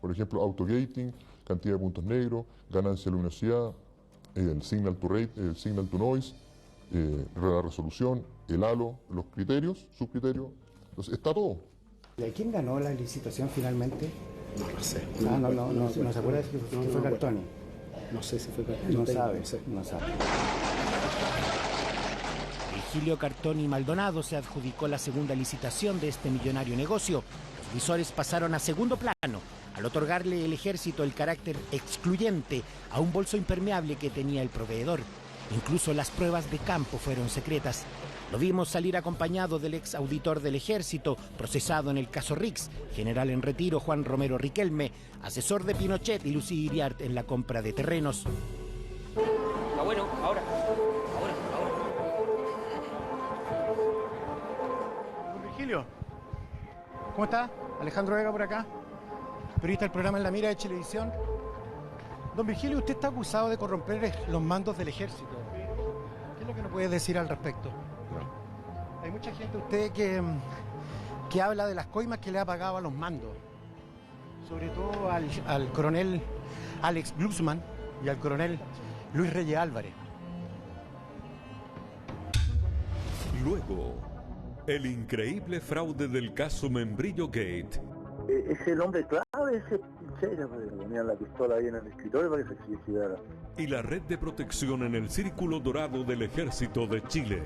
Por ejemplo, autogating, cantidad de puntos negros, ganancia de luminosidad, el signal to rate, el signal to noise, la resolución, el halo, los criterios, subcriterios. Entonces está todo. ¿Y a quién ganó la licitación finalmente? No lo sé. No se acuerda si fue Cartoni. No sé si fue Cartoni. No sabe. Virgilio Cartoni Maldonado se adjudicó la segunda licitación de este millonario negocio. Los visores pasaron a segundo plano al otorgarle el ejército el carácter excluyente a un bolso impermeable que tenía el proveedor. Incluso las pruebas de campo fueron secretas. Lo vimos salir acompañado del ex auditor del ejército, procesado en el caso Rix, general en retiro Juan Romero Riquelme, asesor de Pinochet y Lucy Iriart en la compra de terrenos. Virgilio, ¿cómo está? Alejandro Vega por acá, periodista del programa En la Mira de Chilevisión. Don Virgilio, usted está acusado de corromper los mandos del ejército. ¿Qué es lo que nos puede decir al respecto? Hay mucha gente, usted, que habla de las coimas que le ha pagado a los mandos, sobre todo al coronel Alex Glusman y al coronel Luis Reyes Álvarez. Luego, el increíble fraude del caso Membrillo Gate. Es el hombre clave, ese sincero, le ponían la pistola ahí en el escritorio para que se suicidara. Y la red de protección en el Círculo Dorado del Ejército de Chile.